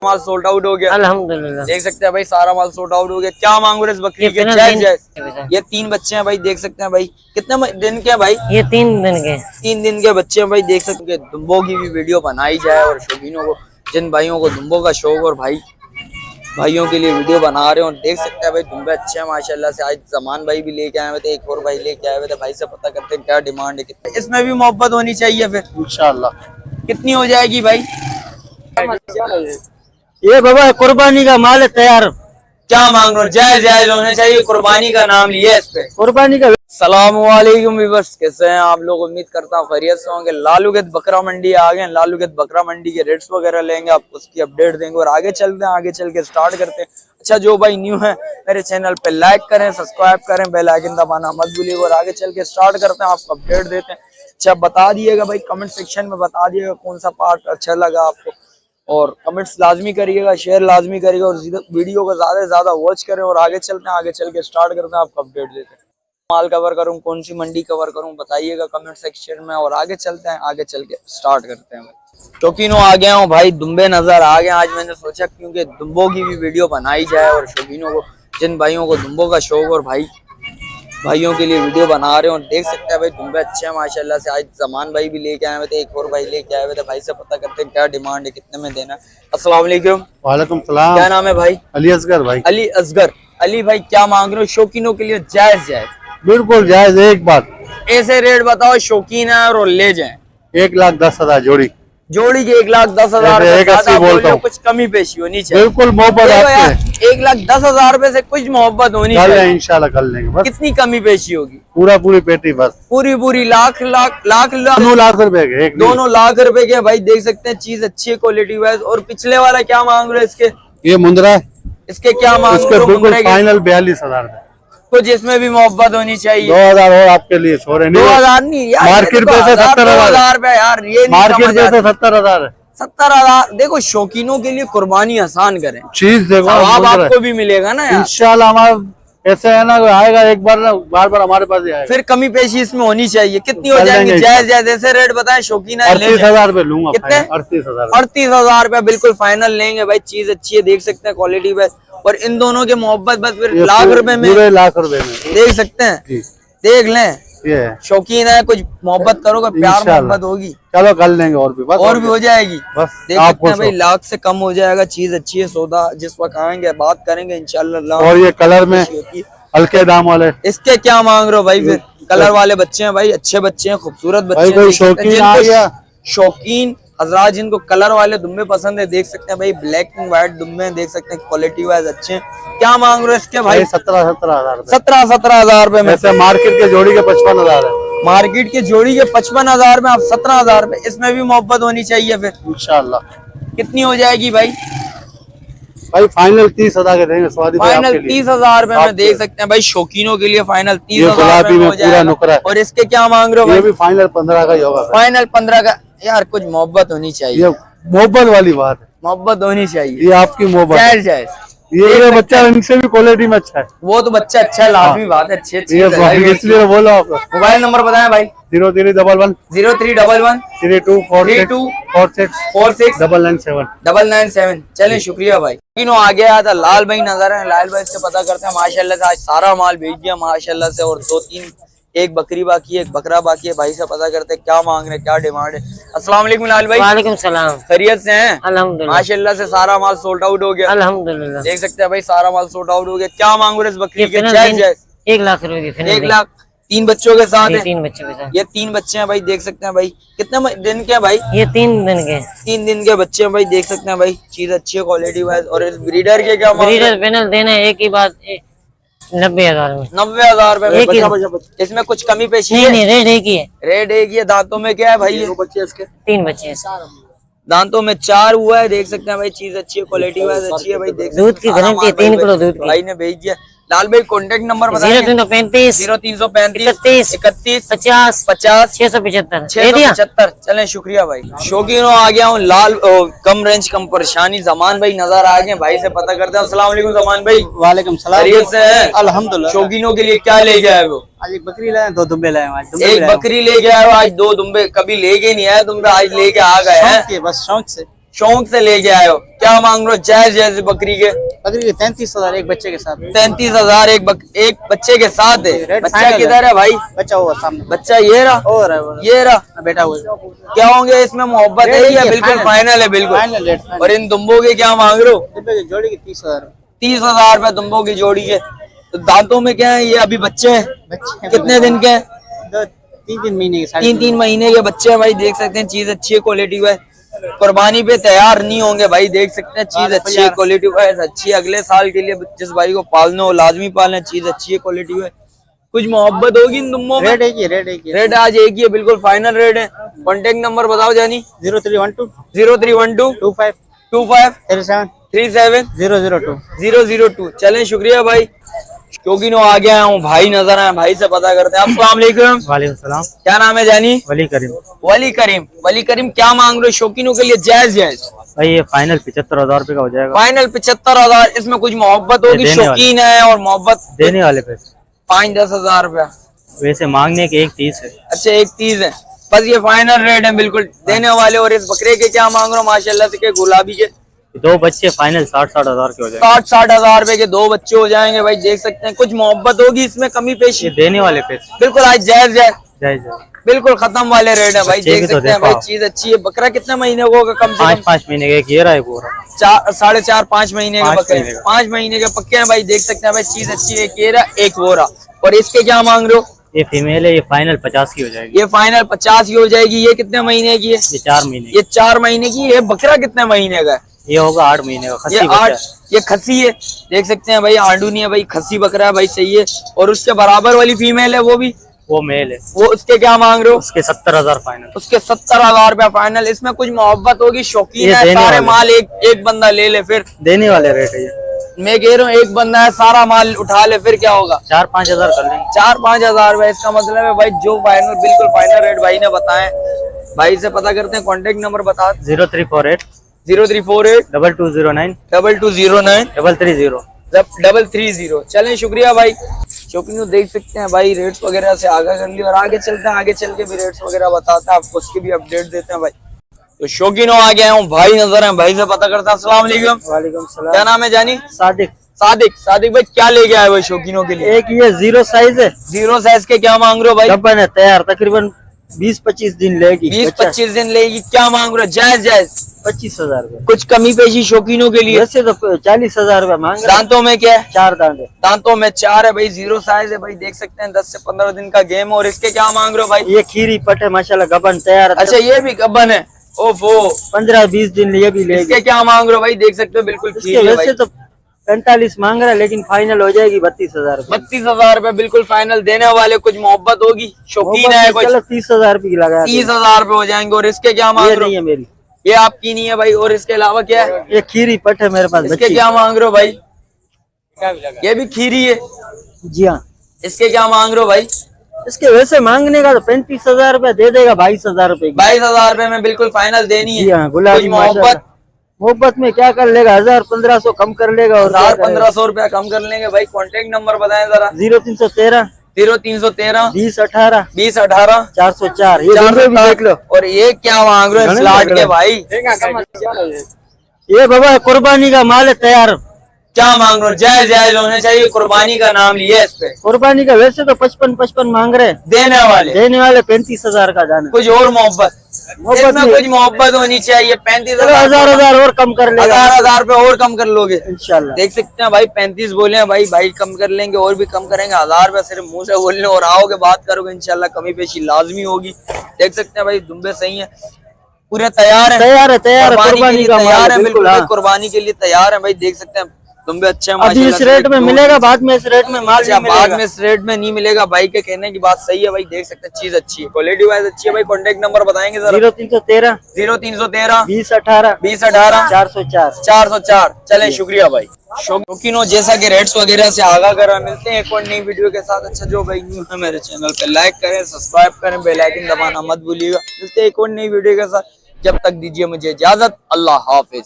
माल sold out हो गया अल्हम्दुलिल्लाह। देख सकते हैं भाई, सारा माल सोल्ड आउट हो गया। क्या मांग रहे इस बकरी के? ये 3 बच्चे हैं भाई, देख सकते हैं भाई। कितने दिन के भाई? ये 3 दिन के। 3 दिन के बच्चे हैं भाई, देख सकते हैं। दुम्बों की भी वीडियो बनाई जाए और शौकीनों को, जिन भाइयों को दुम्बों का शौक और भाइयों के लिए वीडियो बना रहे हो। देख सकते हैं भाई, दुम्बे अच्छे हैं माशाल्लाह से। आज जमान भाई भी लेके आए हुए थे, एक और भाई लेके आए हुए थे। भाई से पता करते हैं क्या डिमांड है, कितने। इसमें भी मोहब्बत होनी चाहिए फिर इंशाल्लाह। कितनी हो जाएगी भाई? ये बाबा कुर्बानी का माल है तैयार। क्या मांग रहे हो? जायज जायज होना चाहिए। कुर्बानी का नाम लिया इस पे, कुर्बानी का। सलामुअलैकुम व्यूअर्स, कैसे हैं आप लोग? उम्मीद करता हूँ खैरियत से होंगे। लालूगत बकरा मंडी आ गए। लालूगत बकरा मंडी के रेट्स वगैरह लेंगे, आपको उसकी अपडेट देंगे और आगे चलते हैं। आगे चल के स्टार्ट करते हैं। अच्छा, जो भाई न्यू है मेरे चैनल पे लाइक करें, सब्सक्राइब करें, बेल आइकन दबाना मत भूलिएगा। और आगे चल के स्टार्ट करते हैं, आपको अपडेट देते हैं। अच्छा, बता दिएगा भाई, कमेंट सेक्शन में बता दिएगा कौन सा पार्ट अच्छा लगा आपको, और कमेंट्स लाजमी करिएगा, शेयर लाजमी करिएगा और वीडियो को ज्यादा से ज्यादा वॉच करें। और आगे चलते हैं, आगे चल के स्टार्ट करते हैं, आपको अपडेट देते हैं। माल कवर करूं, कौन सी मंडी कवर करूं, बताइएगा कमेंट सेक्शन में। और आगे चलते हैं, आगे चल के स्टार्ट करते हैं। शौकीनों आ गया हूँ भाई, दुम्बे नजर आ गए। आज मैंने सोचा क्योंकि दुम्बों की भी वीडियो बनाई जाए और शौकीनों को, जिन भाइयों को दुम्बों का शौक और भाइयों के लिए वीडियो बना रहे हो। देख सकते हैं भाई, दुम्बे अच्छे हैं माशाल्लाह से। आज जमान भाई भी लेके आए हुए थे, एक और भाई लेके आए हुए थे। भाई से पता करते हैं क्या डिमांड है, कितने में देना है। अस्सलाम वालेकुम। वालेकुम सलाम। क्या नाम है भाई? अली असगर भाई। अली असगर। अली भाई, क्या मांग रहे हो? शौकीनों के लिए जायज जायज, बिल्कुल जायज। एक बात ऐसे रेट बताओ शौकीन है और ले जाए। 1,10,000 जोड़ी। जोड़ी के 1,10,000। कुछ कमी पेशी होनी चाहिए। बिल्कुल मोहब्बत आपसे। 1,10,000 रुपए से कुछ मोहब्बत होनी चाहिए। इंशाल्लाह कर लेंगे। बस कितनी कमी पेशी होगी? पूरी पेटी बस। पूरी लाख लाख लाख लाख 2 लाख रुपए के। दोनों लाख रुपए के भाई, देख सकते हैं। चीज अच्छी है क्वालिटी वाइज। और पिछले वाला क्या मांग रहे हो इसके? ये मुंद्रा है। इसके क्या मांग रहे हो? बिल्कुल फाइनल 42,000। कुछ इसमें भी मोहब्बत होनी चाहिए। 2,000 और आपके लिए छोड़े। 2,000 नहीं यार, मार्केट पे से 70,000 रुपए यार। ये मार्केट पे से 70,000 है। 70,000। देखो, शौकीनों के लिए कुर्बानी आसान करें, चीज देखो आपको भी मिलेगा ना यार। इंशाल्लाह। हमारा ऐसे है ना, आएगा एक बार ना, बार हमारे पास ही आएगा। फिर कमी पेशी इसमें होनी चाहिए। कितनी हो जाएंगी? जायज जायज ऐसे रेट बताएं। शौकीन है 38,000 रुपए लूंगा। कितने? 38,000। 38,000 रुपए बिल्कुल फाइनल लेंगे भाई। चीज अच्छी है, देख सकते हैं क्वालिटी बस। और इन दोनों के मोहब्बत बस फिर लाख रुपए में। पूरे लाख रुपए में देख सकते हैं, देख लें। ये शौकीन है, कुछ मोहब्बत करोगे, प्यार मोहब्बत होगी। चलो कर लेंगे और भी। बस और भी हो जाएगी। बस देख सकते हैं भाई, लाख से कम हो जाएगा। चीज अच्छी है। सौदा जिस वक्त आएंगे बात करेंगे इंशाल्लाह। और ये कलर में हल्के दाम वाले। इसके क्या मांग रहे हो भाई? फिर कलर वाले बच्चे हैं भाई, अच्छे बच्चे हैं, खूबसूरत बच्चे हैं। कोई शौकीन आ गया, शौकीन हजरात जिनको कलर वाले दुम्बे पसंद है, देख सकते हैं भाई। ब्लैक एंड व्हाइट दुम्बे देख सकते हैं, क्वालिटी वाइज अच्छे हैं। क्या मांग रहे हो इसके भाई? 17,000। 17,000 रुपए में। मार्केट के जोड़ी के 55,000 है। मार्केट के जोड़ी के 55,000 में आप 17,000 रुपए। इसमें भी मोहब्बत होनी चाहिए फिर इंशाल्लाह। कितनी हो जाएगी भाई? भाई फाइनल 30,000 के देंगे। फाइनल 30,000 रुपए में देख सकते हैं भाई। शौकीनों के लिए फाइनल 30,000 में हो जाएगा। और इसके क्या मांग रहे हो भाई? ये भी फाइनल 15 का ही होगा। फाइनल 15 का। यार कुछ मोहब्बत होनी चाहिए। ये मोहब्बत वाली बात है। मोहब्बत होनी चाहिए। ये आपकी मोहब्बत। जायज जायज। ये बच्चा इनसे भी क्वालिटी में अच्छा है। वो तो बच्चा अच्छा है, लाजमी बात है। अच्छी इसलिए बोलो। आपको मोबाइल नंबर बताएं भाई। 0311 0311 3246 997। चलें, शुक्रिया भाई। तीनों आ गया था। लाल भाई नजर है, लाल भाई से पता करते हैं माशाल्लाह से। आज सारा माल भेज दिया माशाल्लाह से। और 2-3 एक बकरी बाकी है, एक बकरा बाकी है। भाई से पता करते हैं क्या मांग रहे हैं, क्या डिमांड है। अस्सलाम वालेकुम लाल भाई। वालेकुम सलाम। खैरियत से हैं? अल्हम्दुलिल्लाह। माशाल्लाह से सारा माल सोल्ड आउट हो गया। अल्हम्दुलिल्लाह। देख सकते हैं भाई, सारा माल सोल्ड आउट हो गया। क्या मांग रहे इस बकरी के? 1 लाख रुपए की। 1 लाख। 3 बच्चों के साथ है? 3 बच्चों के साथ। ये 3 बच्चे हैं भाई, देख सकते हैं भाई। कितने दिन के हैं भाई? ये 3 दिन के। 3 दिन के बच्चे हैं भाई, देख सकते हैं भाई। चीज अच्छी है क्वालिटी वाइज। और इस ब्रीडर के क्या? ब्रीडर पैनल देना है एक ही बात, 90,000 में। 90,000 रुपए। इसमें कुछ कमी पेशी है? नहीं, रेट एक ही है। रेट एक ही है। दांतों में क्या है भाई? ये बच्चे इसके 3 बच्चे हैं। दांतों में 4 हुआ है, देख सकते हैं भाई। चीज अच्छी है, क्वालिटी वाइज अच्छी है भाई। देख दूध की गारंटी है, 3 किलो दूध की। भाई ने भेज दिया। लाल भाई कॉन्टेक्ट नंबर बताइए। 0335 0335 31 50 50 675। 675। चलें, शुक्रिया भाई। शौकीनों आ गया हूँ। लाल कम रेंज कम परेशानी जमान भाई नजर आ गए। भाई से पता करते हैं। अस्सलाम वालेकुम जमान भाई। वालेकुम सलाम। खैरियत से हैं? अल्हम्दुलिल्लाह। शौकीनों के लिए क्या लेके आए वो? आज एक बकरी लाए, 2 दुम्बे लाए। एक बकरी लेके आए हो आज, 2 दुम्बे। कभी लेके नहीं आए दुम्बे, आज लेके आ गए हैं। बस शौक से। शौक से लेके आए हो, क्या मांग रहे हो जायज जायज बकरी के? बकरी के 33,000 एक बच्चे के साथ। 33,000 एक बच्चे के साथ है। बच्चा किधर है भाई? बच्चा हुआ सामने। बच्चा ये रहा, और ये रहा बेटा हुआ। क्या होंगे इसमें? मोहब्बत है या बिल्कुल फाइनल है? बिल्कुल फाइनल रेट। और इन दुम्बों के क्या मांग रहे हो? जोड़ी की 30,000। 30,000 रुपए दुम्बों की जोड़ी के। तो दांतों में क्या है? ये अभी बच्चे हैं, बच्चे कितने दिन के हैं? 3 महीने के। 3 महीने के बच्चे हैं भाई। देख सकते हैं चीज अच्छी है, क्वालिटी है। कुर्बानी पे तैयार नहीं होंगे भाई। देख सकते हैं चीज अच्छी है, क्वालिटी वाइज अच्छी है। अगले साल के लिए जिस भाई को पालना हो लाजमी पालना। चीज अच्छी है, क्वालिटी है। कुछ मोहब्बत होगी इन दुम्बों में? रेट एक ही, रेट एक ही। रेट आज एक ही है, बिल्कुल फाइनल रेट है। कॉन्टेक्ट नंबर बताओ जानी। 0312 0312 25 25 37 37 002। 002। चलें, शुक्रिया भाई। क्योंकि नो आ गया हूँ, भाई नजर आए, भाई से पता करते हैं। अस्सलाम वालेकुम। वालेकुम सलाम। क्या नाम है जानी? वली करीम। वली करीम। वली करीम, क्या मांग रहे हो शौकीनों के लिए? जायज जायज भाई ये फाइनल 75,000 रुपए का हो जाएगा। फाइनल 75,000। इसमें कुछ मोहब्बत होगी? देने शौकीन है और मोहब्बत देने वाले पैसे 5-10 हजार रुपया। वैसे मांगने के 130 है। अच्छा, 130 है बस। ये फाइनल रेट है बिल्कुल देने वाले। और इस बकरे के क्या मांग रहे हो माशाल्लाह से? के गुलाबी के 2 बच्चे फाइनल 60-60 हजार के हो जाएंगे। 60-60 हजार रुपए के 2 बच्चे हो जाएंगे भाई। देख सकते हैं कुछ मोहब्बत होगी इसमें, कमी पेशी? ये देने वाले पैसे बिल्कुल आज जायज जायज, जायज बिल्कुल खत्म वाले रेट है भाई। बच्चे देख भी तो सकते हैं भाई, देखो। चीज अच्छी है। बकरा कितने महीने को होगा? कम से कम 5 महीने का। एक ये रहा है पूरा 4.5-5 महीने के 5 बकरे। महीने का। 5 महीने के पक्के हैं भाई। देख सकते हैं भाई, चीज अच्छी है। एक ये रहा, एक वो रहा। और इसके क्या मांग रहे हो? ये फीमेल है, ये फाइनल 50 की हो जाएगी। ये फाइनल 50 की हो जाएगी। ये कितने महीने की है? ये 4 महीने। ये 4 महीने की। ये बकरा कितने महीने का है? ये होगा 8 महीने का। ये खस्सी बच्चा 8। ये खस्सी है। देख सकते हैं भाई, आंडू नहीं है भाई, खस्सी बकरा है भाई। सही है। और उसके बराबर वाली फीमेल है, वो भी वो मेल है। वो उसके क्या मांग रहे हो? उसके 70,000 फाइनल। उसके 70,000 रुपया फाइनल। इसमें कुछ मोहब्बत होगी? शौकीन ये है, देने सारे वाले। माल एक बंदा ले ले फिर? देने वाले रेट है ये। मैं कह रहा हूँ एक बंदा है, सारा माल उठा ले, फिर क्या होगा? 4-5 हजार कर लेंगे। 4-5 हजार रुपए। इसका मतलब है भाई जो फाइनल, बिल्कुल फाइनल रेट भाई ने बताए। भाई से पता करते हैं। कॉन्टेक्ट नंबर बता। 0348 0348 2209 2209 330। चलें, शुक्रिया भाई। शौकीन देख सकते हैं भाई, रेट्स वगैरह से आगा कर लिया। और आगे चलते हैं, आगे चल के भी रेट्स वगैरह बताते हैं आपको, उसकी भी अपडेट देते हैं भाई। तो शौकीनों आ गया हूँ, भाई नजर है, भाई से पता करता है। अस्सलाम वालेकुम। वालेकुम सलाम। क्या नाम है जानी? सादिक। सादिक। सादिक भाई, क्या लेके आए हो शौकीनों के लिए? एक ये 0 साइज है। 0 साइज के क्या मांग रहे हो भाई? गब्बन है, तैयार तकरीबन 20-25 दिन लेगी। 20-25 दिन लेगी। क्या मांग रहे हो? जायज जायज 25,000 रुपए। कुछ कमी पेशी शौकीनों के लिए? वैसे तो 40,000 रुपए मांग रहे हैं। दांतों में क्या है? 4 दांत है। दांतों में 4 है भाई। 0 साइज है भाई। देख सकते हैं 10 से 15 दिन का गेम है। और इसके क्या मांग रहे हो भाई? ये खीरी पट है माशाल्लाह, गबन तैयार है। अच्छा, ये भी गब्बन है। ओफो, 15-20 दिन ये भी लेगी। इसके क्या मांग रहे हो भाई? देख सकते हो बिल्कुल इसके ठीक है भाई। वैसे तो 45 मांग रहा है, लेकिन फाइनल हो जाएगी 32,000 रुपए। 32,000 रुपए बिल्कुल फाइनल देने वाले। कुछ मोहब्बत होगी? शौकीन है कुछ? चलो 30,000 रुपए की लगा। 30,000 रुपए हो जाएंगे। और इसके क्या मांग ये रहे नहीं हो? है मेरी, ये आपकी नहीं है भाई। और इसके अलावा क्या है? ये खीरी पट है मेरे पास। इसके बच्ची। क्या मांग रहे हो भाई? ये भी खीरी है। जी हाँ। इसके क्या मांग रहे हो भाई? इसके वैसे मांगने का तो 35,000 रुपए दे देगा। 22,000 रुपए की। 22,000 रुपए में बिल्कुल फाइनल देनी है। जी हाँ, गुलाबी कुछ मोहब्बत? मोहब्बत में क्या कर लेगा? 1,000-1,500 कम कर लेगा। और 1,000-1,500 रुपया कम कर लेंगे भाई। कॉन्टेक्ट नंबर बताएं जरा। 0313 0313 2018 2018 404। ये दोनों भी देख लो। और ये क्या मांग रहे हो स्लाट के भाई? ये बाबा कुर्बानी का माल है, तैयार। क्या मांग रहे हो? जायज जायज होने चाहिए। कुर्बानी का नाम लिया इस पे। कुर्बानी का वैसे तो 55 मांग रहे हैं। देने वाले देने वाले 35,000 का जाना। कुछ और मोहब्बत? इसमें नहीं। कुछ मोहब्बत होनी चाहिए। 35,000 हजार और कम कर लेगा। 1,000 रुपए और कम कर लोगे इंशाल्लाह। देख सकते हैं भाई, 35 बोले हैं भाई। भाई कम कर लेंगे और भी कम करेंगे। 1,000 रुपए सिर्फ मुंह से बोलने और आओगे बात करोगे, इंशाल्लाह कमी पेशी लाजमी होगी। देख सकते हैं भाई, दुम्बे सही है, पूरे तैयार है। तैयार है, तैयार है। कुर्बानी का तैयार है, बिल्कुल। बिल्कुल कुर्बानी के लिए तैयार है भाई। देख सकते हैं दुम्बे अच्छे हैं अभी इस माशाल्लाह रेट में से। मिलेगा, बाद में इस रेट में माल अच्छा, नहीं बाद मिलेगा। में इस रेट में नहीं मिलेगा। भाई के कहने की बात सही है भाई। देख सकते हैं चीज अच्छी है, क्वालिटी वाइज अच्छी है भाई। कॉन्टेक्ट नंबर बताएंगे जरा। 0313 0313 2018 2018 404 404। चले, शुक्रिया भाई। शौकीनों, जैसा कि रेट्स वगैरह से आगाह करा, मिलते हैं एक और नई वीडियो के साथ। अच्छा, जो भाई न्यू है मेरे चैनल पे, लाइक करें, सब्सक्राइब करें, बेल आइकन दबाना मत भूलिएगा। मिलते हैं एक और नई वीडियो के साथ। जब तक दीजिए मुझे इजाजत। अल्लाह हाफिज।